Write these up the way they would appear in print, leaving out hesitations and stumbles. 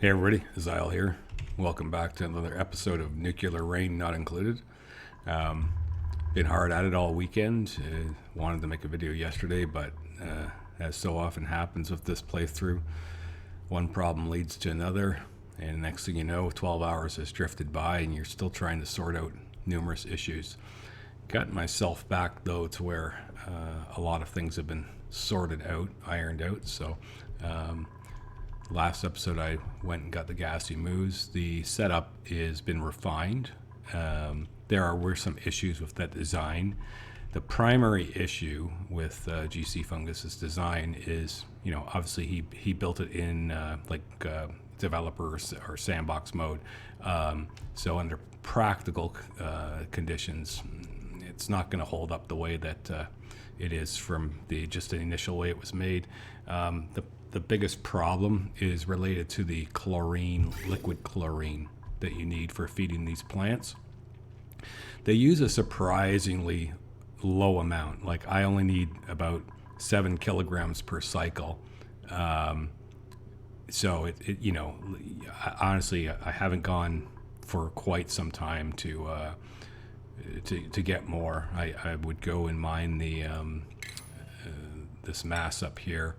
Hey everybody, Zyle here. Welcome back to another episode of Nuclear Rain Not Included. Um, Been hard at it all weekend. Wanted to make a video yesterday, but as so often happens with this playthrough, one problem leads to another, and next thing you know, 12 hours has drifted by and you're still trying to sort out numerous issues. Got myself back though to where a lot of things have been sorted out, ironed out, so last episode I went and got the gassy moves. The setup has been refined. Were some issues with that design. The primary issue with GC Fungus's design is, obviously he built it in developer or sandbox mode. So under practical conditions, it's not going to hold up the way that it is from the initial way it was made. The biggest problem is related to the liquid chlorine that you need for feeding these plants. They use a surprisingly low amount. Like I only need about 7 kilograms per cycle. So honestly, I haven't gone for quite some time to get more. I would go and mine this mass up here.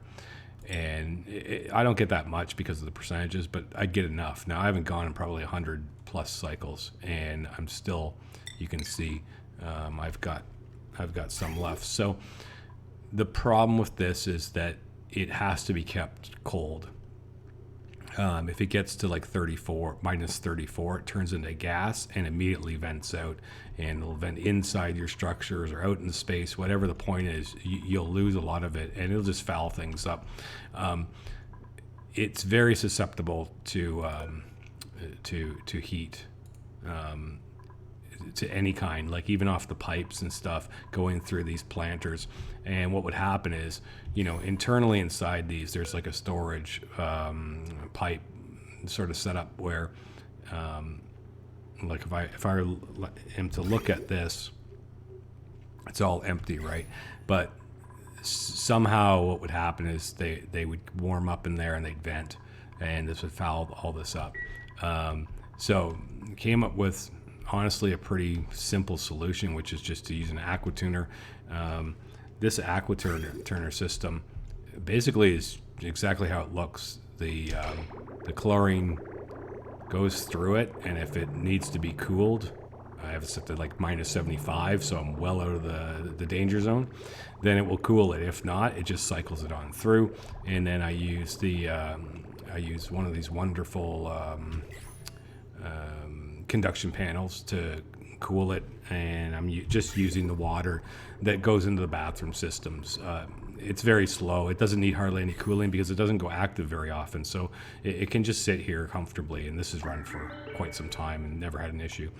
And I don't get that much because of the percentages, but I get enough. Now I haven't gone in probably 100 plus cycles, and I'm still, you can see, I've got some left. So the problem with this is that it has to be kept cold. If it gets to like minus 34, it turns into gas and immediately vents out, and it'll vent inside your structures or out in the space. Whatever the point is, you'll lose a lot of it, and it'll just foul things up. It's very susceptible to heat, to any kind, like even off the pipes and stuff going through these planters. And what would happen is, internally inside these, there's like a storage pipe sort of set up where, like if I am to look at this, it's all empty, right? But somehow what would happen is they would warm up in there and they'd vent, and this would foul all this up. So came up with honestly a pretty simple solution, which is just to use an aquatuner. This aquatuner system basically is exactly how it looks. The chlorine goes through it, and if it needs to be cooled, I have it set to like minus 75, so I'm well out of the danger zone, then it will cool it. If not, it just cycles it on through. And then I use one of these wonderful conduction panels to cool it, and I'm just using the water that goes into the bathroom systems. It's very slow. It doesn't need hardly any cooling because it doesn't go active very often, so it can just sit here comfortably, and this has run for quite some time and never had an issue.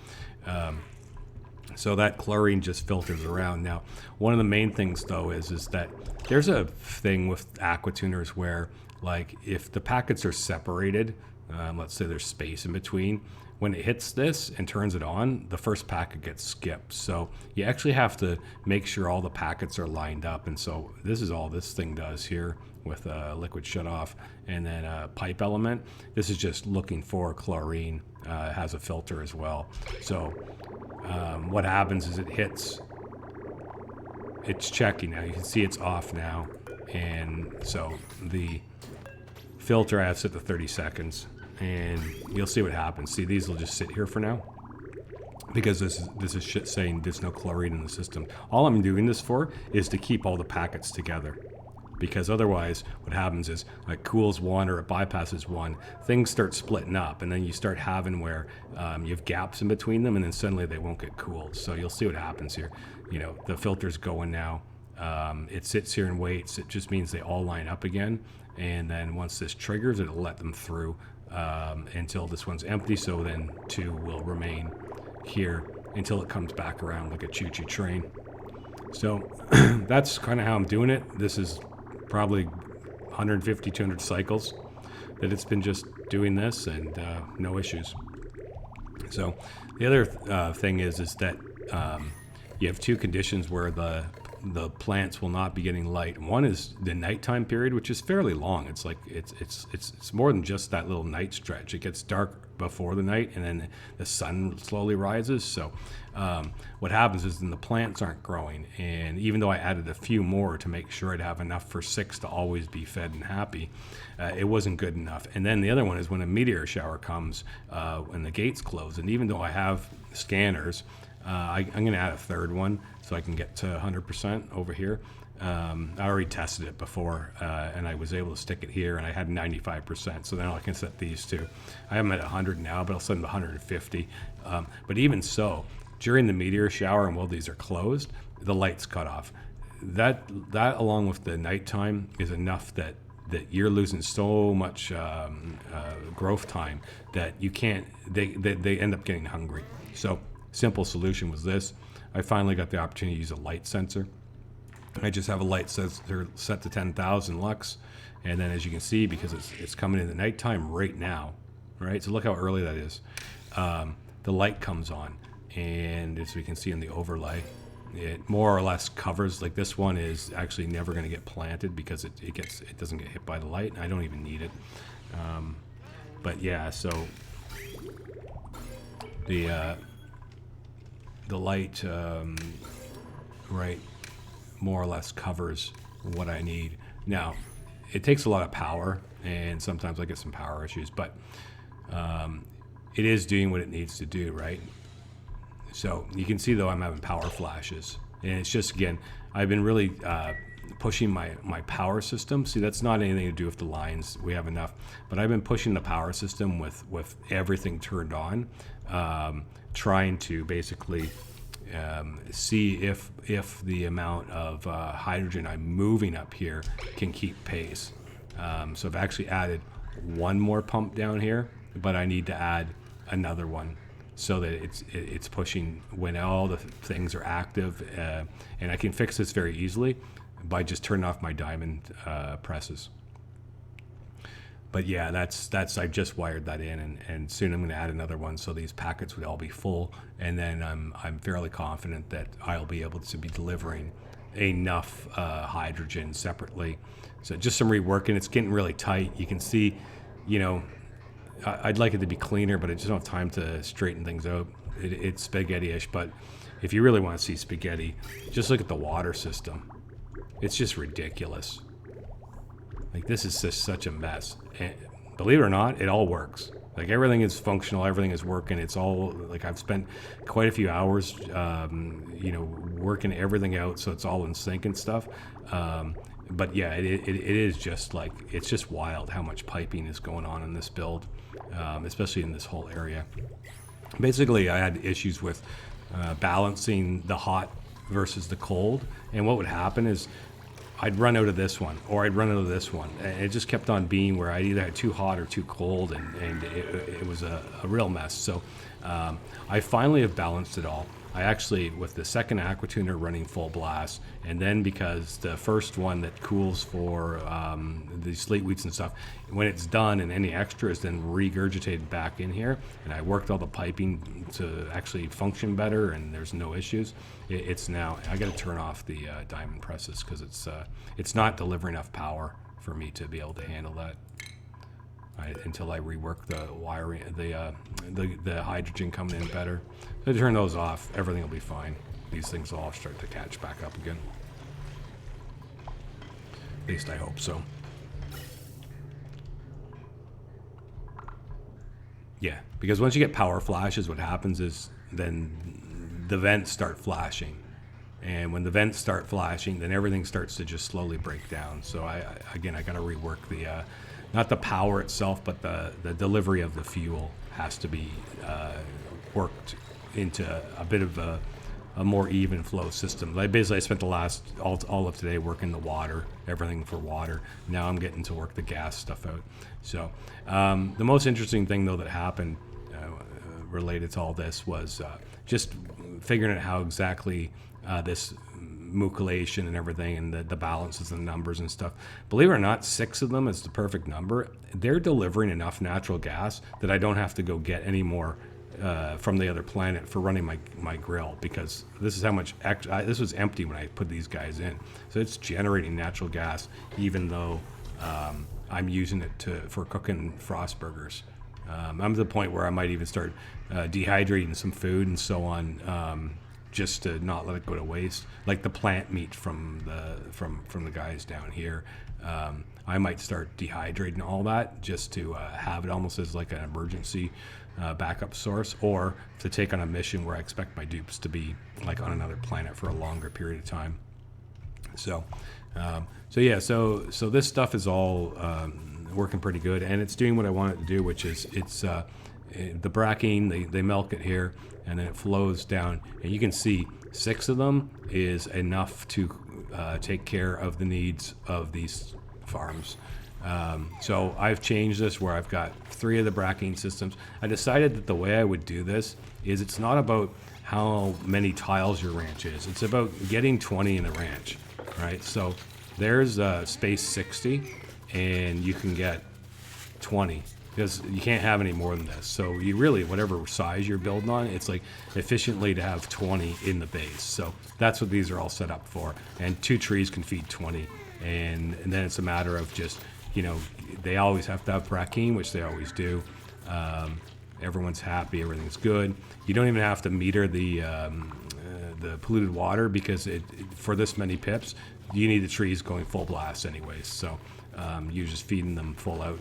So that chlorine just filters around. Now, one of the main things though is that there's a thing with aquatuners where, like, if the packets are separated, let's say there's space in between, when it hits this and turns it on, the first packet gets skipped. So you actually have to make sure all the packets are lined up. And so this is all this thing does here with a liquid shutoff and then a pipe element. This is just looking for chlorine. It has a filter as well. So what happens is it's checking now. You can see it's off now. And so the filter I have set to 30 seconds. And you'll see what happens. See, these will just sit here for now because this is shit saying there's no chlorine in the system. All I'm doing this for is to keep all the packets together, because otherwise what happens is it cools one or it bypasses one, things start splitting up, and then you start having where you have gaps in between them, and then suddenly they won't get cooled. So you'll see what happens here. The filter's going now. It sits here and waits. It just means they all line up again, and then once this triggers, it'll let them through until this one's empty. So then 2 will remain here until it comes back around like a choo-choo train. So that's kind of how I'm doing it. This is probably 150, 200 cycles that it's been just doing this, and no issues. So the other thing is that you have 2 conditions where the the plants will not be getting light. One is the nighttime period, which is fairly long. It's like it's more than just that little night stretch. It gets dark before the night, and then the sun slowly rises. So what happens is then the plants aren't growing, and even though I added a few more to make sure I'd have enough for 6 to always be fed and happy, it wasn't good enough. And then the other one is when a meteor shower comes, when the gates close, and even though I have scanners, I'm going to add a third one so I can get to 100% over here. I already tested it before, and I was able to stick it here, and I had 95%. So now I can set these two. I have them at 100 now, but I'll set them to 150. But even so, during the meteor shower and while these are closed, the light's cut off. That along with the nighttime is enough that you're losing so much growth time that you can't. They end up getting hungry. So simple solution was this. I finally got the opportunity to use a light sensor. I just have a light sensor set to 10,000 lux, and then as you can see, because it's coming in the nighttime right now, right? So look how early that is. The light comes on, and as we can see in the overlay, it more or less covers. Like this one is actually never going to get planted because it doesn't get hit by the light. I don't even need it. But yeah, so the light, right, more or less covers what I need. Now, it takes a lot of power, and sometimes I get some power issues, but it is doing what it needs to do, right? So you can see, though, I'm having power flashes, and it's just, again, I've been really pushing my power system. See, that's not anything to do with the lines. We have enough, but I've been pushing the power system with everything turned on, trying to basically see if the amount of hydrogen I'm moving up here can keep pace. So I've actually added one more pump down here, but I need to add another one so that it's pushing when all the things are active, and I can fix this very easily by just turning off my diamond presses. But yeah, that's I've just wired that in, and soon I'm going to add another one so these packets would all be full, and then I'm fairly confident that I'll be able to be delivering enough hydrogen separately. So just some reworking. It's getting really tight. You can see, I'd like it to be cleaner, but I just don't have time to straighten things out. It's spaghetti-ish, but if you really want to see spaghetti, just look at the water system. It's just ridiculous. Like, this is just such a mess. And believe it or not, it all works. Like, everything is functional, everything is working. It's all, like, I've spent quite a few hours, working everything out so it's all in sync and stuff. But yeah, it is just like, it's just wild how much piping is going on in this build, especially in this whole area. Basically, I had issues with balancing the hot versus the cold, and what would happen is I'd run out of this one, or I'd run out of this one. And it just kept on being where I either had too hot or too cold, and it was a real mess. So I finally have balanced it all. I actually, with the second aqua tuner running full blast, and then because the first one that cools for the slate wheats and stuff, when it's done and any extra is then regurgitated back in here, and I worked all the piping to actually function better, and there's no issues. It's now, I got to turn off the diamond presses because it's not delivering enough power for me to be able to handle that. Until I rework the wiring, the hydrogen coming in better. So I turn those off, everything will be fine. These things will all start to catch back up again. At least I hope so. Yeah, because once you get power flashes, what happens is then the vents start flashing. And when the vents start flashing, then everything starts to just slowly break down. So I got to rework the not the power itself, but the delivery of the fuel has to be worked into a bit of a more even flow system. I spent the last all of today working the water, everything for water. Now I'm getting to work the gas stuff out. So the most interesting thing, though, that happened related to all this was just figuring out how exactly this mucilation and everything, and the balances and the numbers and stuff. Believe it or not, 6 of them is the perfect number. They're delivering enough natural gas that I don't have to go get any more from the other planet for running my grill, because this is how much this was empty when I put these guys in. So it's generating natural gas, even though I'm using it for cooking frost burgers. I'm at the point where I might even start dehydrating some food and so on, just to not let it go to waste. Like the plant meat from the guys down here, I might start dehydrating all that just to have it almost as like an emergency backup source, or to take on a mission where I expect my dupes to be like on another planet for a longer period of time. So this stuff is all working pretty good, and it's doing what I want it to do, which is it's the brackine. They milk it here, and then it flows down, and you can see 6 of them is enough to take care of the needs of these farms. So I've changed this where I've got 3 of the brackine systems. I decided that the way I would do this is it's not about how many tiles your ranch is. It's about getting 20 in a ranch, right? So there's space 60, and you can get 20 because you can't have any more than this. So you really, whatever size you're building on, it's like efficiently to have 20 in the base. So that's what these are all set up for. And 2 trees can feed 20. And then it's a matter of just, they always have to have brackine, which they always do. Everyone's happy, everything's good. You don't even have to meter the polluted water, because for this many pips, you need the trees going full blast anyways. So you're just feeding them full out.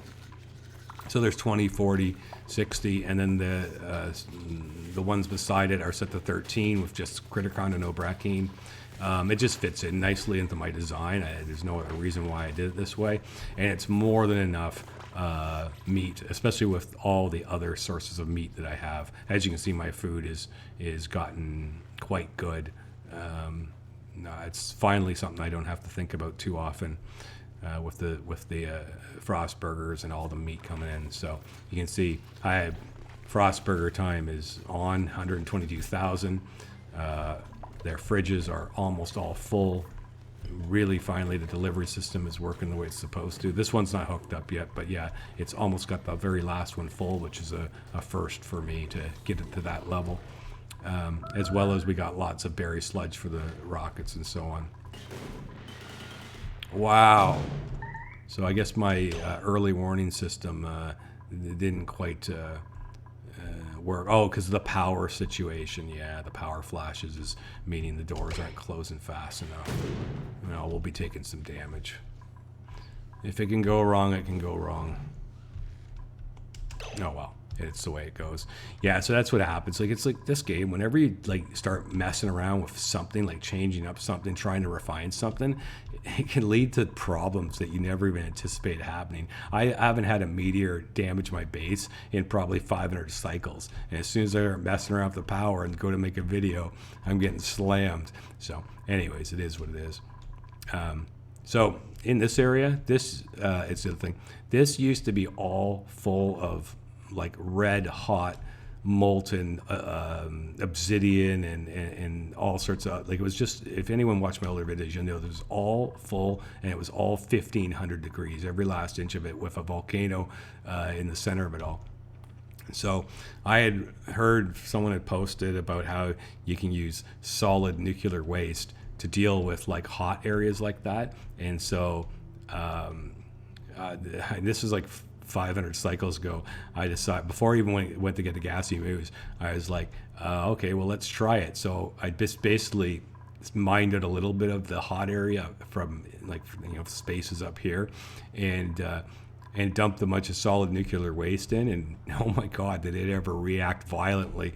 So there's 20, 40, 60, and then the ones beside it are set to 13 with just Criticon and no brackine. It just fits in nicely into my design. There's no other reason why I did it this way, and it's more than enough meat, especially with all the other sources of meat that I have. As you can see, my food is gotten quite good. It's finally something I don't have to think about too often, with the frost burgers and all the meat coming in. So you can see frost burger time is on 122,000. Their fridges are almost all full. Really, finally, the delivery system is working the way it's supposed to. This one's not hooked up yet, but yeah, it's almost got the very last one full, which is a first for me to get it to that level. As well as we got lots of berry sludge for the rockets and so on. Wow. So I guess my early warning system didn't quite work. Oh, because of the power situation. Yeah, the power flashes is meaning the doors aren't closing fast enough. We'll be taking some damage. If it can go wrong, it can go wrong. Oh well, it's the way it goes. Yeah, so that's what happens. It's like this game, whenever you start messing around with something, like changing up something, trying to refine something, it can lead to problems that you never even anticipate happening. I haven't had a meteor damage my base in probably 500 cycles. And as soon as I start messing around with the power and go to make a video, I'm getting slammed. So anyways, it is what it is. So in this area, it's the other thing. This used to be all full of red hot molten obsidian and all sorts of, it was just, if anyone watched my older videos, you'll know it was all full, and it was all 1500 degrees, every last inch of it, with a volcano in the center of it all. So I had heard someone had posted about how you can use solid nuclear waste to deal with hot areas like that. And so this is 500 cycles ago. I decided, before I even went to get the gassy moves, I was like, okay, well, let's try it. So I just basically mined out a little bit of the hot area from spaces up here, and dumped a bunch of solid nuclear waste in, and oh my god, did it ever react violently.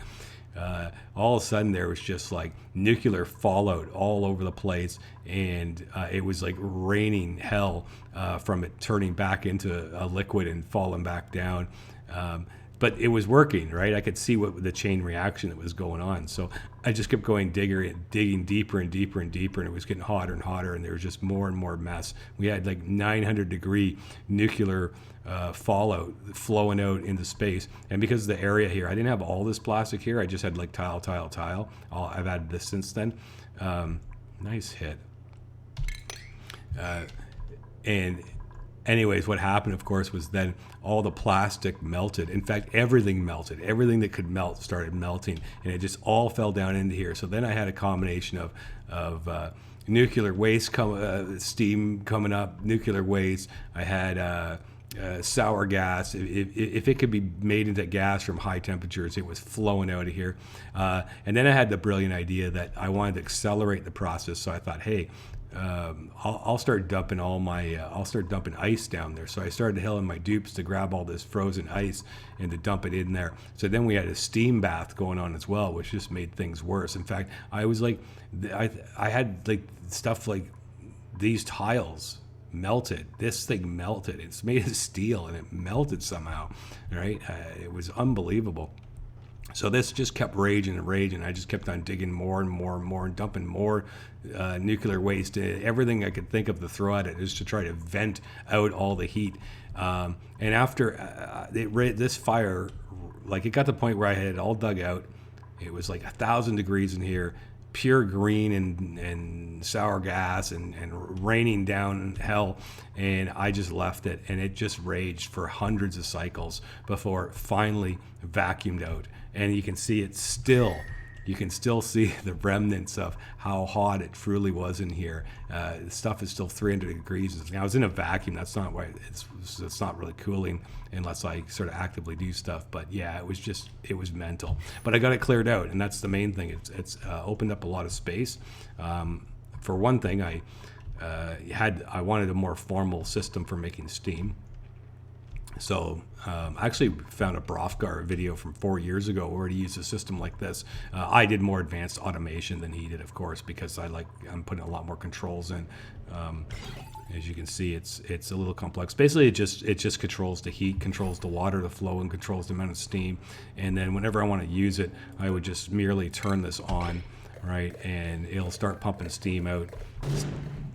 All of a sudden there was just nuclear fallout all over the place, and it was raining hell from it turning back into a liquid and falling back down. But it was working, right? I could see what the chain reaction that was going on. So I just kept going digging deeper and deeper and deeper, and it was getting hotter and hotter, and there was just more and more mess. We had 900 degree nuclear fallout flowing out into space. And because of the area here, I didn't have all this plastic here. I just had tile. I've added this since then. Nice hit. And anyways, what happened, of course, was then all the plastic melted. In fact, everything melted. Everything that could melt started melting, and it just all fell down into here. So then I had a combination of nuclear waste, steam coming up, nuclear waste. I had sour gas. If it could be made into gas from high temperatures, it was flowing out of here. And then I had the brilliant idea that I wanted to accelerate the process. So I thought, hey, I'll start dumping I'll start dumping ice down there. So I started hauling my dupes to grab all this frozen ice and to dump it in there. So then we had a steam bath going on as well, which just made things worse. In fact, I was like, I had like stuff like these tiles melted. This thing melted. It's made of steel and it melted somehow, right? It was unbelievable. So this just kept raging and raging. I just kept on digging more and more and more and dumping more nuclear waste, everything I could think of to throw at it, just to try to vent out all the heat. And after this fire, like it got to the point where I had it all dug out. It was like 1,000 degrees in here, pure green and sour gas and raining down hell. And I just left it, and it just raged for hundreds of cycles before it finally vacuumed out. And you can see it still. You can still see the remnants of how hot it truly was in here. The stuff is still 300 degrees. Now, I was in a vacuum. That's not why it's not really cooling unless I sort of actively do stuff. But yeah, it was mental. But I got it cleared out, and that's the main thing. It's opened up a lot of space. For one thing, I wanted a more formal system for making steam. So I actually found a Brofgar video from 4 years ago where he used a system like this. I did more advanced automation than he did, of course, because I'm putting a lot more controls in. As you can see, it's a little complex. Basically, it just controls the heat, controls the water, the flow, and controls the amount of steam. And then whenever I want to use it, I would just merely turn this on, right, and it'll start pumping steam out.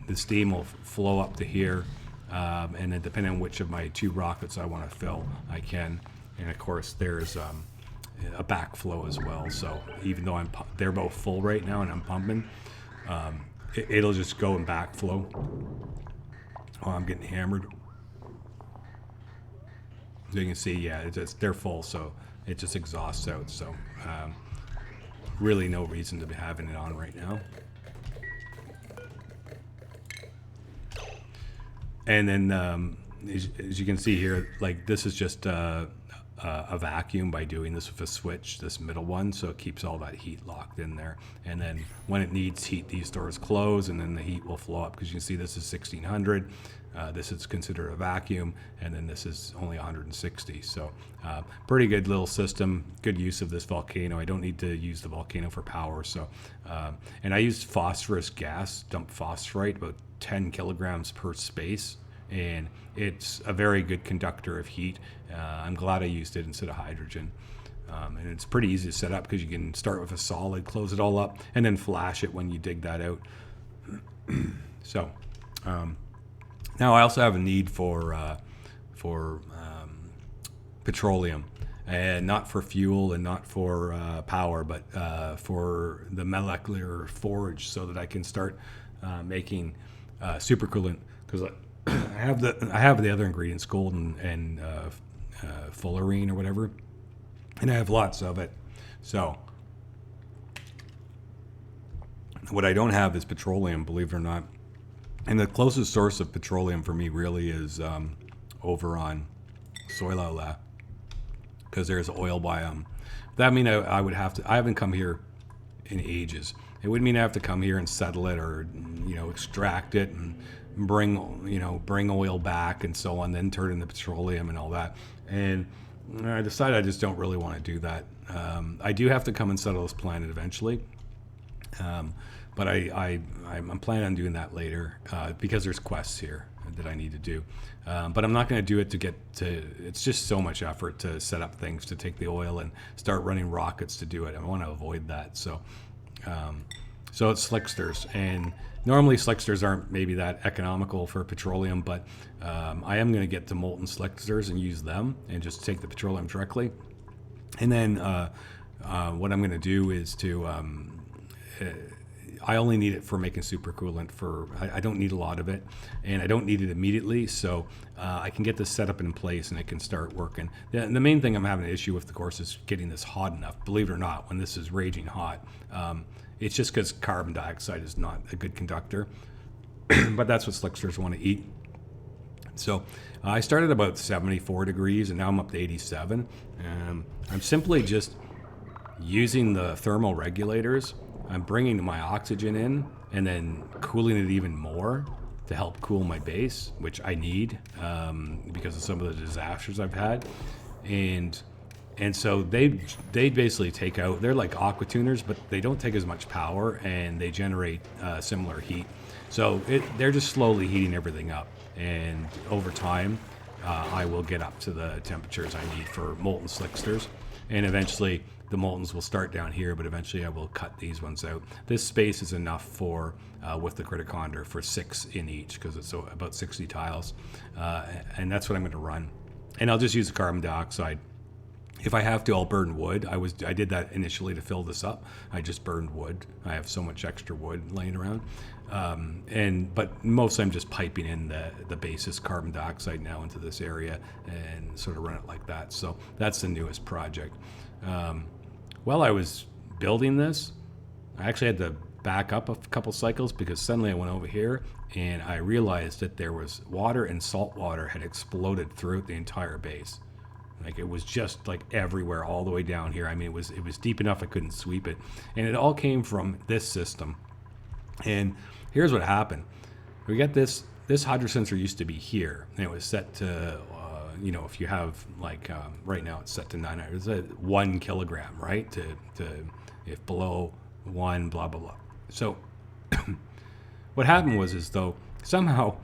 The steam will flow up to here. And then depending on which of my 2 rockets I want to fill, I can. And of course, there's a backflow as well. So even though they're both full right now and I'm pumping, it'll just go in backflow. Oh, I'm getting hammered. So you can see, yeah, they're full, so it just exhausts out. So really no reason to be having it on right now. And then, as you can see here, like this is just a vacuum by doing this with a switch, this middle one, so it keeps all that heat locked in there. And then when it needs heat, these doors close, and then the heat will flow up, because you can see this is 1600. This is considered a vacuum, and then this is only 160. So pretty good little system, good use of this volcano. I don't need to use the volcano for power. So, and I used phosphorus gas, dumped phosphorite, about 10 kilograms per space, and it's a very good conductor of heat. I'm glad I used it instead of hydrogen. And it's pretty easy to set up because you can start with a solid, close it all up, and then flash it when you dig that out. So now I also have a need for petroleum, and not for fuel and not for power, but for the molecular forge, so that I can start making supercoolant, because I have the other ingredients, gold and fullerene or whatever, and I have lots of it. So what I don't have is petroleum, believe it or not. And the closest source of petroleum for me really is over on Soilala, because there's an oil biome. That mean I would have to. I haven't come here in ages. It would mean I have to come here and settle it, or extract it and bring oil back and so on, then turn into petroleum and all that. And I decided I just don't really want to do that. I do have to come and settle this planet eventually, but I'm planning on doing that later because there's quests here that I need to do. But I'm not going to do it to get to. It's just so much effort to set up things, to take the oil and start running rockets to do it. I want to avoid that. So it's slicksters, and normally slicksters aren't maybe that economical for petroleum, but I am going to get to molten slicksters and use them and just take the petroleum directly. And then what I'm going to do is to I only need it for making supercoolant. I don't need a lot of it, and I don't need it immediately, so I can get this set up in place and it can start working. The main thing I'm having an issue with, of course, is getting this hot enough. Believe it or not, when this is raging hot, it's just because carbon dioxide is not a good conductor, but that's what slicksters want to eat. So I started about 74 degrees, and now I'm up to 87. I'm simply just using the thermal regulators. I'm bringing my oxygen in and then cooling it even more to help cool my base, which I need because of some of the disasters I've had. And so they basically take out, they're like aqua tuners, but they don't take as much power and they generate similar heat. So they're just slowly heating everything up. And over time, I will get up to the temperatures I need for molten slicksters. And eventually the moltens will start down here, but eventually I will cut these ones out. This space is enough for, with the Criticonder, for 6 in each, because it's about 60 tiles. And that's what I'm going to run. And I'll just use the carbon dioxide. If I have to, I'll burn wood. I did that initially to fill this up. I just burned wood. I have so much extra wood laying around. But mostly I'm just piping in the basis carbon dioxide now into this area and sort of run it like that. So that's the newest project. While I was building this, I actually had to back up a couple cycles because suddenly I went over here and I realized that there was water and salt water had exploded throughout the entire base. Like it was just like everywhere all the way down here. I mean, it was deep enough I couldn't sweep it. And it all came from this system. And here's what happened. We got this hydro sensor used to be here, and it was set to, if you have like, right now it's set to 900, it's at 1 kilogram, right? To if below 1, blah, blah, blah. So what happened is though somehow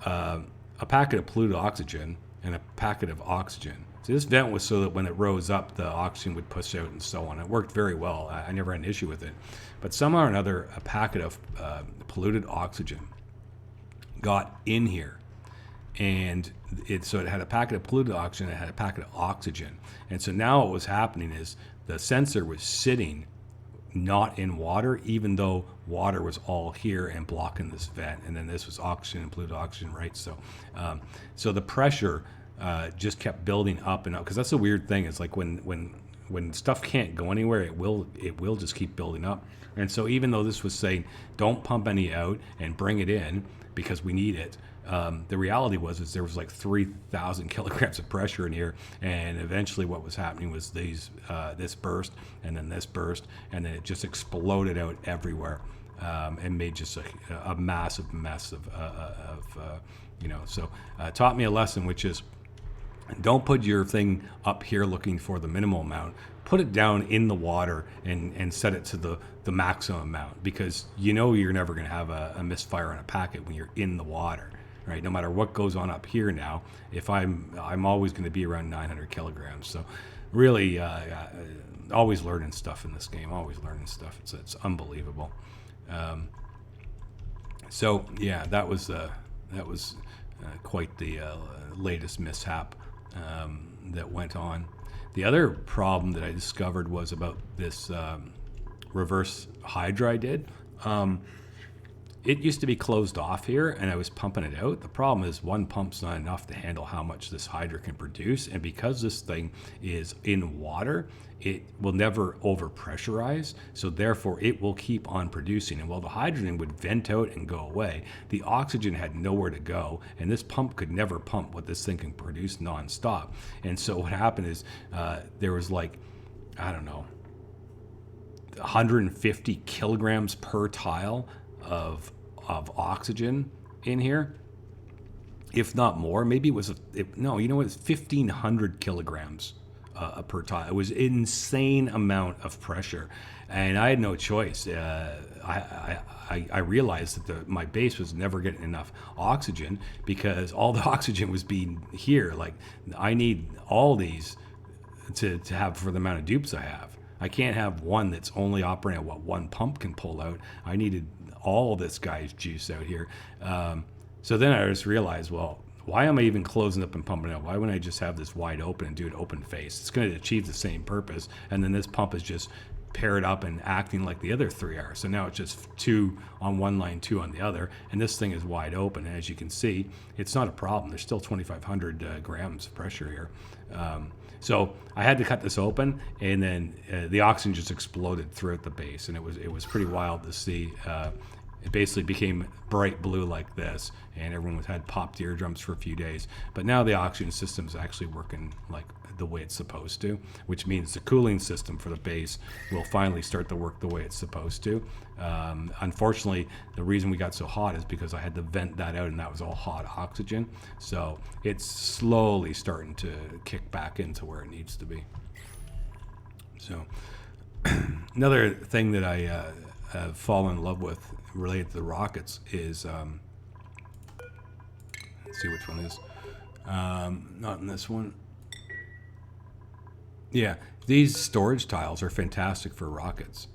a packet of polluted oxygen and a packet of oxygen. So this vent was so that when it rose up, the oxygen would push out and so on. It worked very well. I never had an issue with it. But somehow or another, a packet of polluted oxygen got in here. And so it had a packet of polluted oxygen, it had a packet of oxygen. And so now what was happening is the sensor was sitting not in water, even though water was all here and blocking this vent, and then this was oxygen and polluted oxygen, right? So the pressure just kept building up and up, because that's a weird thing. It's like when stuff can't go anywhere, it will just keep building up. And so even though this was saying don't pump any out and bring it in because we need it, the reality was there was like 3,000 kilograms of pressure in here, and eventually what was happening was this burst, and then this burst, and then it just exploded out everywhere, and made just a massive mess of So it taught me a lesson, which is don't put your thing up here looking for the minimal amount. Put it down in the water and set it to the maximum amount, because you're never going to have a misfire on a packet when you're in the water. Right, no matter what goes on up here now, if I'm always going to be around 900 kilograms. So really, always learning stuff in this game. Always learning stuff. It's unbelievable. So yeah, that was quite the latest mishap that went on. The other problem that I discovered was about this reverse hydra I did. It used to be closed off here, and I was pumping it out. The problem is one pump's not enough to handle how much this hydra can produce, and because this thing is in water, it will never overpressurize, so therefore it will keep on producing. And while the hydrogen would vent out and go away, the oxygen had nowhere to go, and this pump could never pump what this thing can produce nonstop. And so what happened is there was like, I don't know, 150 kilograms per tile of oxygen in here, if not more. Maybe it was it's 1,500 kilograms per tile. It was an insane amount of pressure, and I had no choice. I realized that my base was never getting enough oxygen because all the oxygen was being here. Like, I need all these to have for the amount of dupes I have. I can't have one that's only operating at what one pump can pull out. I needed all this guy's juice out here. So then I just realized, well, why am I even closing up and pumping out? Why wouldn't I just have this wide open and do an open face? It's going to achieve the same purpose. And then this pump is just paired up and acting like the other 3 are. So now it's just 2 on one line, 2 on the other, and this thing is wide open. And as you can see, it's not a problem. There's still 2,500 grams of pressure here. So I had to cut this open, and then the oxygen just exploded throughout the base, and it was pretty wild to see. It basically became bright blue like this, and everyone had popped eardrums for a few days. But now the oxygen system is actually working like the way it's supposed to, which means the cooling system for the base will finally start to work the way it's supposed to. Unfortunately, the reason we got so hot is because I had to vent that out, and that was all hot oxygen. So it's slowly starting to kick back into where it needs to be. So another thing that I have fallen in love with related to the rockets is, let's see which one is, not in this one. Yeah, these storage tiles are fantastic for rockets.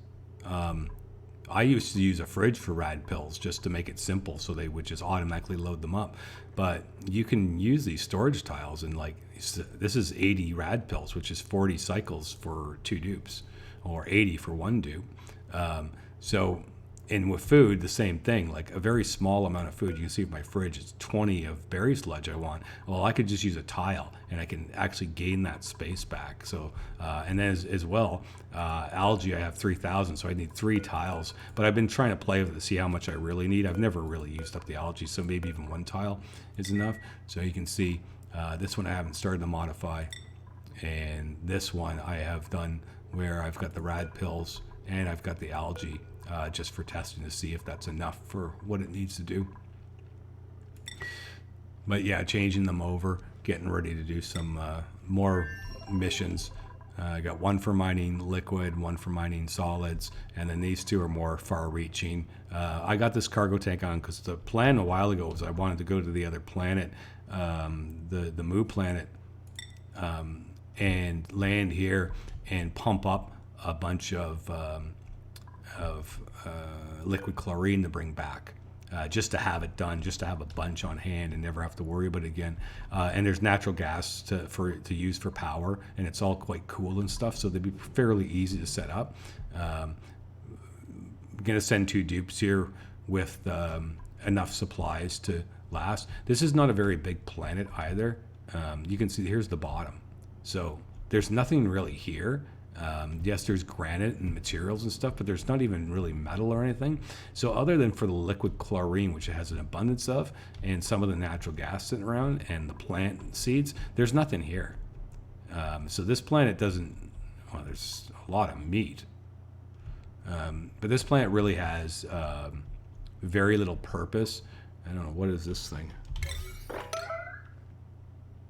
I used to use a fridge for rad pills just to make it simple, so they would just automatically load them up. But you can use these storage tiles, and like this is 80 rad pills, which is 40 cycles for 2 dupes, or 80 for 1 dupe. And with food, the same thing. Like a very small amount of food, you can see with my fridge, it's 20 of berry sludge I want. Well, I could just use a tile, and I can actually gain that space back. So, and then as well, algae, I have 3,000, so I need 3 tiles. But I've been trying to play with it to see how much I really need. I've never really used up the algae, so maybe even 1 tile is enough. So you can see this one I haven't started to modify, and this one I have done where I've got the rad pills and I've got the algae. Just for testing to see if that's enough for what it needs to do. But yeah, changing them over, getting ready to do some more missions. I got 1 for mining liquid, 1 for mining solids, and then these 2 are more far-reaching. I got this cargo tank on because the plan a while ago was I wanted to go to the other planet, the Moo planet, and land here and pump up a bunch of liquid chlorine to bring back, just to have it done, just to have a bunch on hand and never have to worry about it again. And there's natural gas to use for power, and it's all quite cool and stuff, so they'd be fairly easy to set up. I'm gonna send 2 dupes here with enough supplies to last. This is not a very big planet either. You can see here's the bottom, so there's nothing really here. Yes, there's granite and materials and stuff, but there's not even really metal or anything. So other than for the liquid chlorine, which it has an abundance of, and some of the natural gas sitting around, and the plant seeds, there's nothing here. So this planet doesn't, well, there's a lot of meat. But this planet really has very little purpose. I don't know, what is this thing?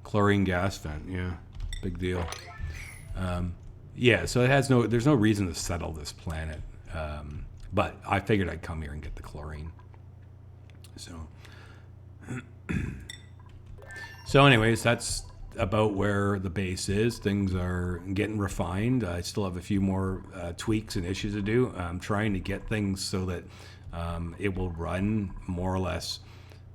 Chlorine gas vent, yeah, big deal. Yeah, so it has there's no reason to settle this planet, but I figured I'd come here and get the chlorine. So anyways, that's about where the base is. Things are getting refined. I still have a few more tweaks and issues to do. I'm trying to get things so that it will run more or less,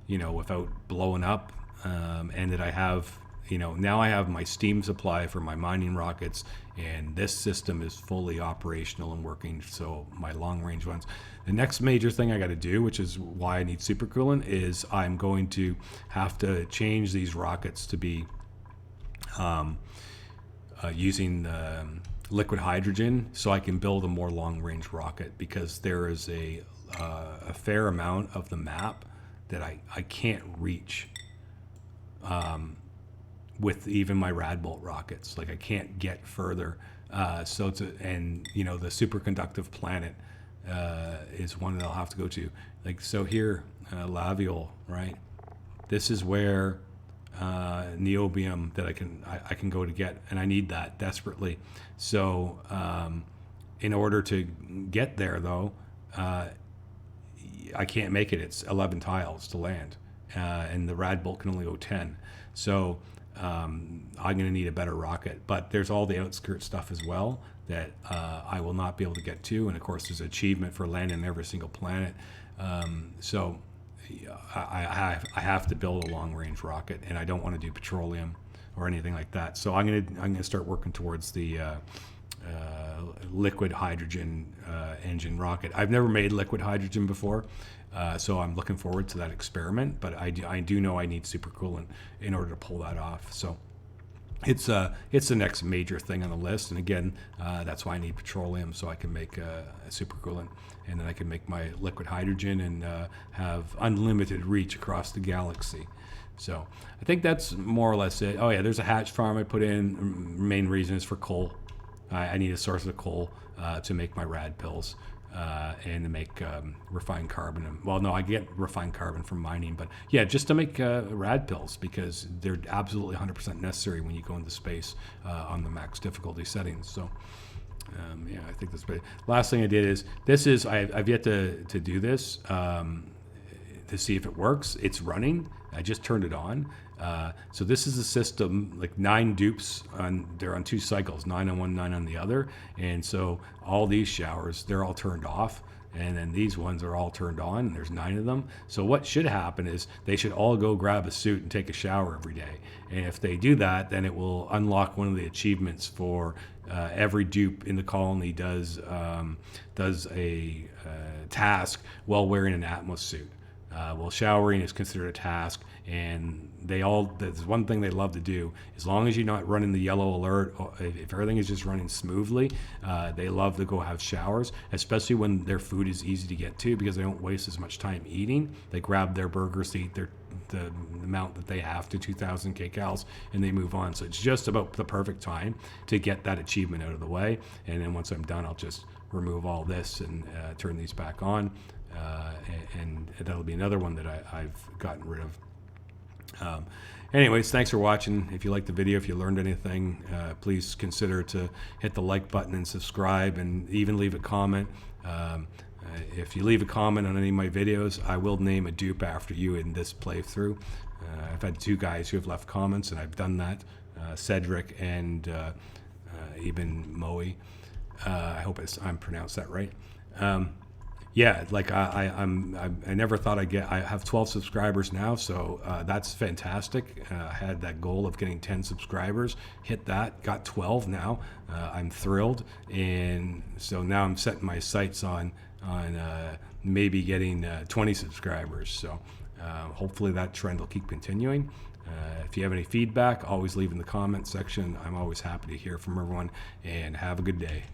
without blowing up, and that I have, now I have my steam supply for my mining rockets, and this system is fully operational and working, so my long range ones. The next major thing I got to do, which is why I need supercoolant, is I'm going to have to change these rockets to be using liquid hydrogen, so I can build a more long range rocket, because there is a fair amount of the map that I can't reach with even my Radbolt rockets. Like, I can't get further. So the superconductive planet is one that I'll have to go to. Like, so here, Laviol, right? This is where niobium that I can go to get, and I need that desperately. So in order to get there, though, I can't make it. It's 11 tiles to land, and the Radbolt can only go 10. So I'm going to need a better rocket. But there's all the outskirt stuff as well that I will not be able to get to. And of course, there's an achievement for landing every single planet. So I have to build a long range rocket, and I don't want to do petroleum or anything like that. So I'm gonna start working towards the liquid hydrogen engine rocket. I've never made liquid hydrogen before, so I'm looking forward to that experiment. But I do know I need supercoolant in order to pull that off. So it's the next major thing on the list. And again, that's why I need petroleum, so I can make a supercoolant, and then I can make my liquid hydrogen and have unlimited reach across the galaxy. So I think that's more or less it. Oh yeah, there's a hatch farm I put in. Main reason is for coal. I need a source of coal to make my rad pills and to make refined carbon. Well, no, I get refined carbon from mining, but yeah, just to make rad pills, because they're absolutely 100% necessary when you go into space on the max difficulty settings. So yeah, I think that's great. Last thing I did is I've yet to do this to see if it works. It's running. I just turned it on. So this is a system, like 9 dupes, they're on 2 cycles, 9 on one, 9 on the other. And so all these showers, they're all turned off. And then these ones are all turned on, and there's 9 of them. So what should happen is they should all go grab a suit and take a shower every day. And if they do that, then it will unlock one of the achievements for every dupe in the colony does a task while wearing an Atmos suit. Well, showering is considered a task, and there's one thing they love to do. As long as you're not running the yellow alert, or if everything is just running smoothly, they love to go have showers, especially when their food is easy to get to, because they don't waste as much time eating. They grab their burgers to eat the amount that they have to, 2,000 kcals, and they move on. So it's just about the perfect time to get that achievement out of the way. And then once I'm done, I'll just remove all this and turn these back on. And that'll be another one that I've gotten rid of. Anyways, thanks for watching. If you liked the video, if you learned anything, please consider to hit the like button and subscribe, and even leave a comment. If you leave a comment on any of my videos, I will name a dupe after you in this playthrough. I've had 2 guys who have left comments, and I've done that, Cedric and even Moe. I hope I'm pronounced that right. Yeah, like I never thought I have 12 subscribers now, so that's fantastic. I had that goal of getting 10 subscribers, hit that, got 12 now. I'm thrilled, and so now I'm setting my sights on maybe getting 20 subscribers. So hopefully that trend will keep continuing. If you have any feedback, always leave in the comment section. I'm always happy to hear from everyone, and have a good day.